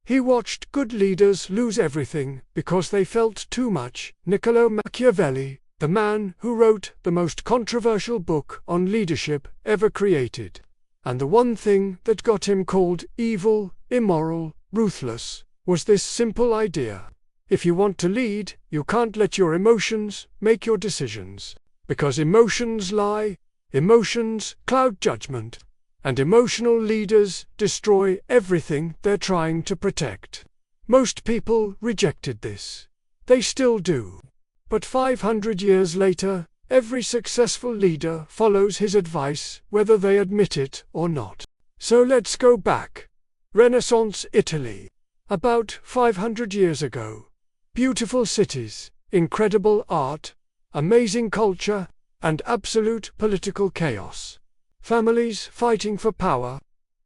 He watched good leaders lose everything because they felt too much. Niccolò Machiavelli, the man who wrote the most controversial book on leadership ever created. And the one thing that got him called evil, immoral, ruthless, was this simple idea. If you want to lead, you can't let your emotions make your decisions. Because emotions lie, emotions cloud judgment, and emotional leaders destroy everything they're trying to protect. Most people rejected this. They still do. But 500 years later, every successful leader follows his advice whether they admit it or not. So let's go back. Renaissance Italy. About 500 years ago. Beautiful cities, incredible art, amazing culture, and absolute political chaos. Families fighting for power.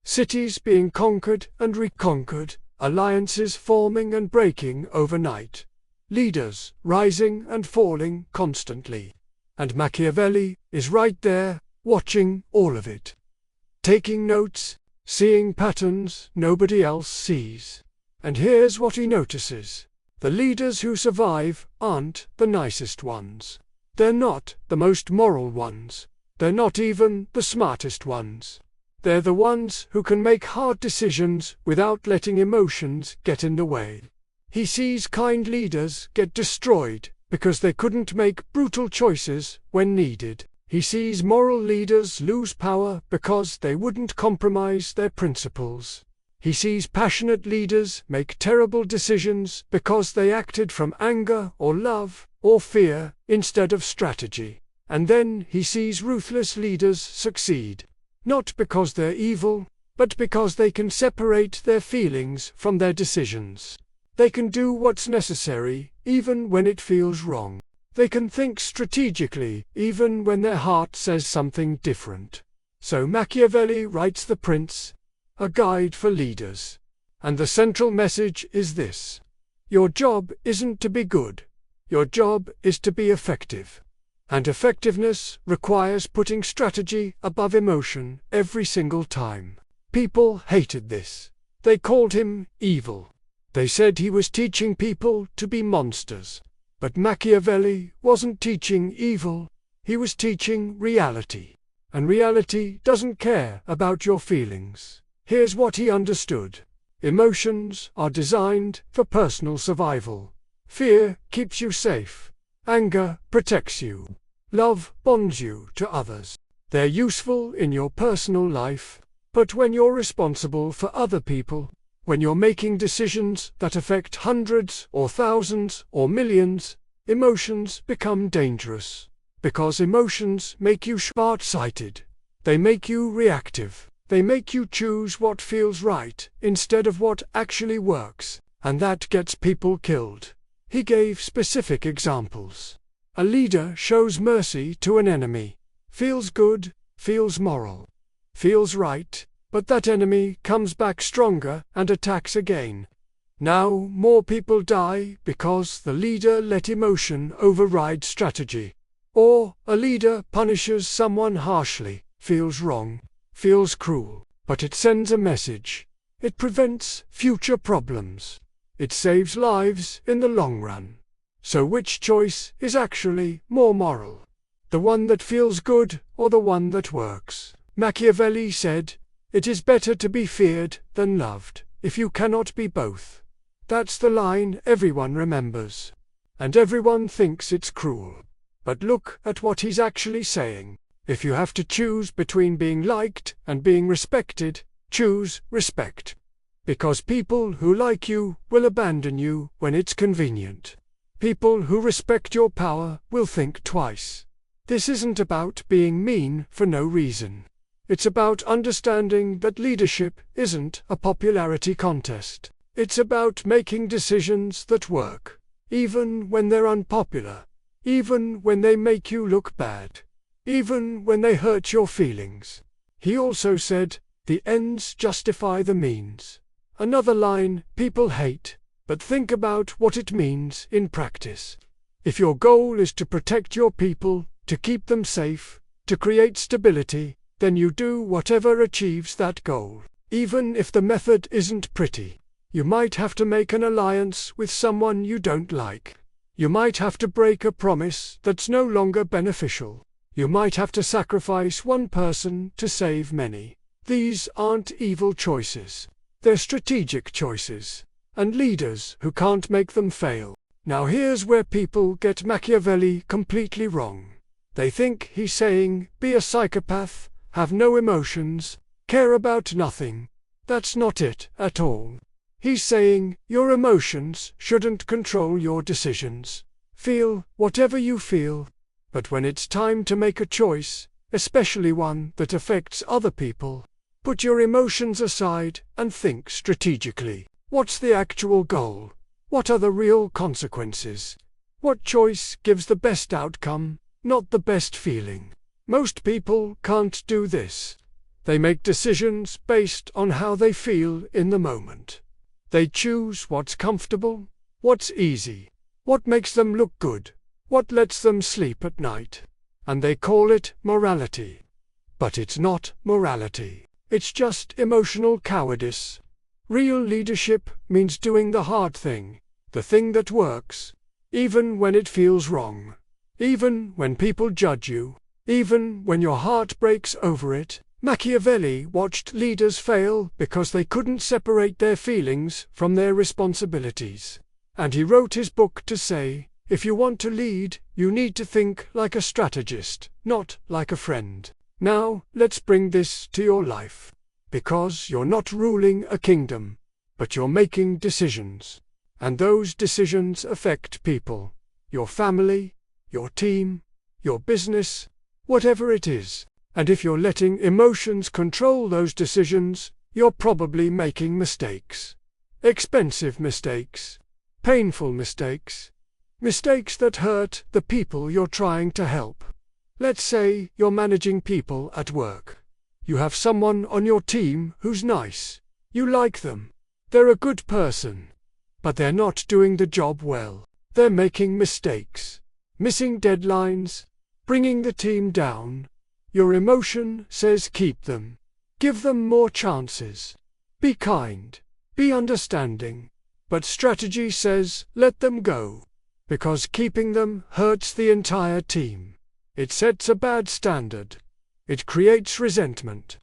Cities being conquered and reconquered, alliances forming and breaking overnight. Leaders rising and falling constantly. And Machiavelli is right there, watching all of it. Taking notes, seeing patterns nobody else sees. And here's what he notices. The leaders who survive aren't the nicest ones. They're not the most moral ones. They're not even the smartest ones. They're the ones who can make hard decisions without letting emotions get in the way. He sees kind leaders get destroyed because they couldn't make brutal choices when needed. He sees moral leaders lose power because they wouldn't compromise their principles. He sees passionate leaders make terrible decisions because they acted from anger or love or fear instead of strategy. And then he sees ruthless leaders succeed. Not because they're evil, but because they can separate their feelings from their decisions. They can do what's necessary, even when it feels wrong. They can think strategically, even when their heart says something different. So Machiavelli writes The Prince, a guide for leaders. And the central message is this. Your job isn't to be good. Your job is to be effective. And effectiveness requires putting strategy above emotion every single time. People hated this. They called him evil. They said he was teaching people to be monsters. But Machiavelli wasn't teaching evil. He was teaching reality. And reality doesn't care about your feelings. Here's what he understood. Emotions are designed for personal survival. Fear keeps you safe. Anger protects you. Love bonds you to others. They're useful in your personal life, but when you're responsible for other people, when you're making decisions that affect hundreds or thousands or millions, emotions become dangerous. Because emotions make you short-sighted. They make you reactive. They make you choose what feels right instead of what actually works, and that gets people killed. He gave specific examples. A leader shows mercy to an enemy. Feels good, feels moral. Feels right, but that enemy comes back stronger and attacks again. Now more people die because the leader let emotion override strategy. Or a leader punishes someone harshly, feels wrong, feels cruel, but it sends a message. It prevents future problems. It saves lives in the long run. So which choice is actually more moral? The one that feels good or the one that works? Machiavelli said, "It is better to be feared than loved, if you cannot be both." That's the line everyone remembers. And everyone thinks it's cruel. But look at what he's actually saying. If you have to choose between being liked and being respected, choose respect. Because people who like you will abandon you when it's convenient. People who respect your power will think twice. This isn't about being mean for no reason. It's about understanding that leadership isn't a popularity contest. It's about making decisions that work, even when they're unpopular, even when they make you look bad, even when they hurt your feelings. He also said, "The ends justify the means." Another line people hate, but think about what it means in practice. If your goal is to protect your people, to keep them safe, to create stability, then you do whatever achieves that goal, even if the method isn't pretty. You might have to make an alliance with someone you don't like. You might have to break a promise that's no longer beneficial. You might have to sacrifice one person to save many. These aren't evil choices. They're strategic choices. And leaders who can't make them fail. Now here's where people get Machiavelli completely wrong. They think he's saying, be a psychopath, have no emotions, care about nothing. That's not it at all. He's saying, your emotions shouldn't control your decisions. Feel whatever you feel. But when it's time to make a choice, especially one that affects other people, put your emotions aside and think strategically. What's the actual goal? What are the real consequences? What choice gives the best outcome, not the best feeling? Most people can't do this. They make decisions based on how they feel in the moment. They choose what's comfortable, what's easy, what makes them look good, what lets them sleep at night. And they call it morality. But it's not morality. It's just emotional cowardice. Real leadership means doing the hard thing, the thing that works, even when it feels wrong, even when people judge you, even when your heart breaks over it. Machiavelli watched leaders fail because they couldn't separate their feelings from their responsibilities. And he wrote his book to say, if you want to lead, you need to think like a strategist, not like a friend. Now, let's bring this to your life. Because you're not ruling a kingdom, but you're making decisions. And those decisions affect people. Your family, your team, your business, whatever it is. And if you're letting emotions control those decisions, you're probably making mistakes. Expensive mistakes. Painful mistakes. Mistakes that hurt the people you're trying to help. Let's say you're managing people at work. You have someone on your team who's nice. You like them. They're a good person. But they're not doing the job well. They're making mistakes. Missing deadlines. Bringing the team down. Your emotion says keep them. Give them more chances. Be kind. Be understanding. But strategy says let them go. Because keeping them hurts the entire team. It sets a bad standard. It creates resentment.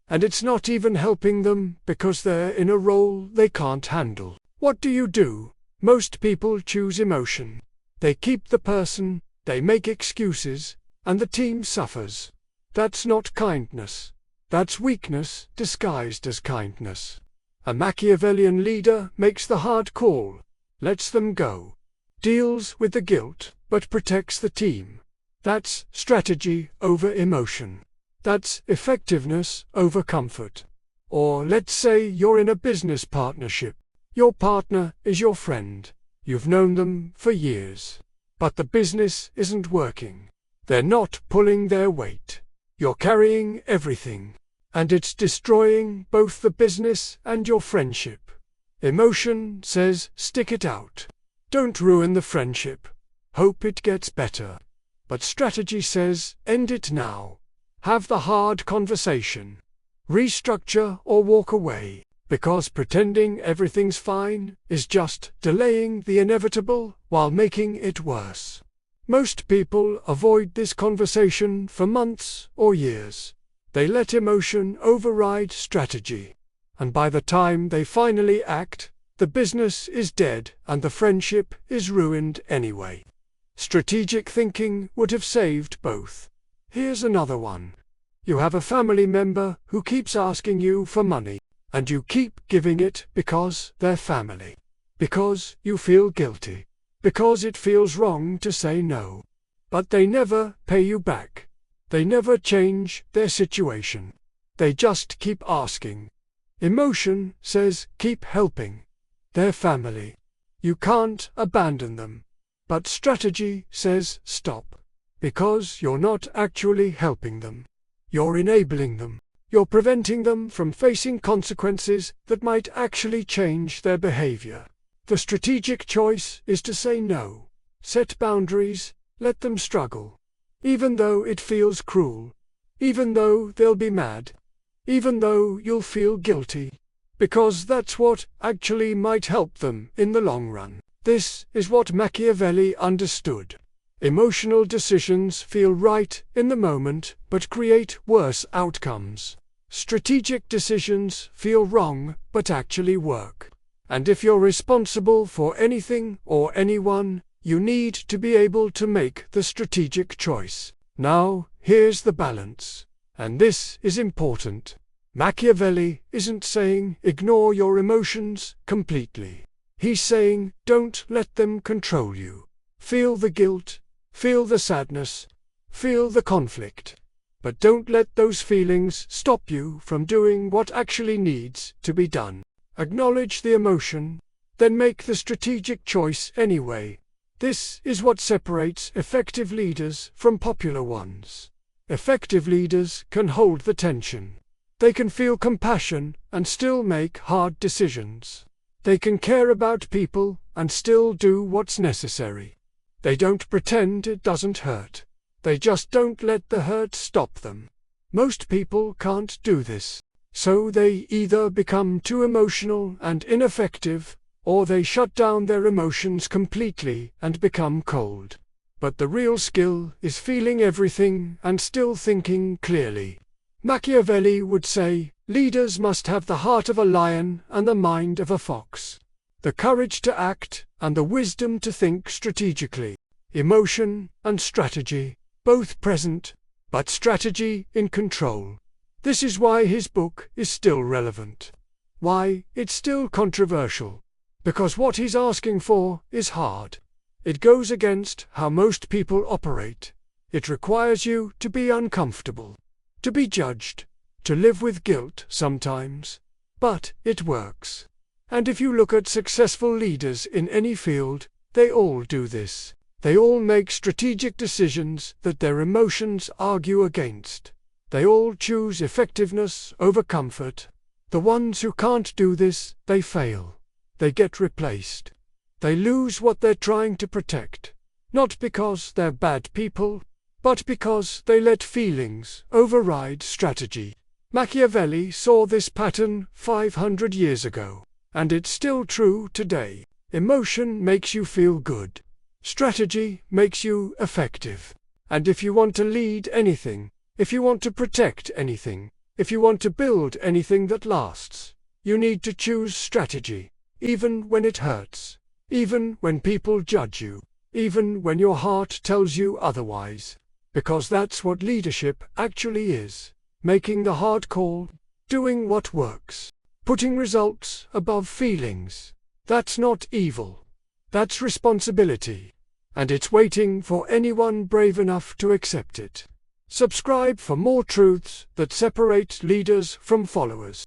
And it's not even helping them because they're in a role they can't handle. What do? Most people choose emotion. They keep the person, they make excuses, and the team suffers. That's not kindness. That's weakness disguised as kindness. A Machiavellian leader makes the hard call, lets them go, deals with the guilt, but protects the team. That's strategy over emotion. That's effectiveness over comfort. Or let's say you're in a business partnership. Your partner is your friend. You've known them for years. But the business isn't working. They're not pulling their weight. You're carrying everything. And it's destroying both the business and your friendship. Emotion says stick it out. Don't ruin the friendship. Hope it gets better. But strategy says end it now. Have the hard conversation. Restructure or walk away. Because pretending everything's fine is just delaying the inevitable while making it worse. Most people avoid this conversation for months or years. They let emotion override strategy. And by the time they finally act, the business is dead and the friendship is ruined anyway. Strategic thinking would have saved both. Here's another one. You have a family member who keeps asking you for money, and you keep giving it because they're family. Because you feel guilty. Because it feels wrong to say no. But they never pay you back. They never change their situation. They just keep asking. Emotion says keep helping. They're family. You can't abandon them. But strategy says stop. Because you're not actually helping them. You're enabling them. You're preventing them from facing consequences that might actually change their behavior. The strategic choice is to say no. Set boundaries, let them struggle. Even though it feels cruel. Even though they'll be mad. Even though you'll feel guilty. because that's what actually might help them in the long run. This is what Machiavelli understood. Emotional decisions feel right in the moment but create worse outcomes. Strategic decisions feel wrong but actually work. And if you're responsible for anything or anyone, you need to be able to make the strategic choice. Now, here's the balance. And this is important. Machiavelli isn't saying ignore your emotions completely. He's saying don't let them control you. Feel the guilt, feel the sadness, feel the conflict. But don't let those feelings stop you from doing what actually needs to be done. Acknowledge the emotion, then make the strategic choice anyway. This is what separates effective leaders from popular ones. Effective leaders can hold the tension. They can feel compassion and still make hard decisions. They can care about people and still do what's necessary. They don't pretend it doesn't hurt. They just don't let the hurt stop them. Most people can't do this. So they either become too emotional and ineffective, or they shut down their emotions completely and become cold. But the real skill is feeling everything and still thinking clearly. Machiavelli would say, leaders must have the heart of a lion and the mind of a fox. The courage to act and the wisdom to think strategically. Emotion and strategy, both present, but strategy in control. This is why his book is still relevant. Why it's still controversial. Because what he's asking for is hard. It goes against how most people operate. It requires you to be uncomfortable, to be judged, to live with guilt sometimes. But it works. And if you look at successful leaders in any field, they all do this. They all make strategic decisions that their emotions argue against. They all choose effectiveness over comfort. The ones who can't do this, they fail. They get replaced. They lose what they're trying to protect. Not because they're bad people, but because they let feelings override strategy. Machiavelli saw this pattern 500 years ago, and it's still true today. Emotion makes you feel good. Strategy makes you effective. And if you want to lead anything, if you want to protect anything, if you want to build anything that lasts, you need to choose strategy, even when it hurts, even when people judge you, even when your heart tells you otherwise. Because that's what leadership actually is. Making the hard call, doing what works, putting results above feelings. That's not evil. That's responsibility. And it's waiting for anyone brave enough to accept it. Subscribe for more truths that separate leaders from followers.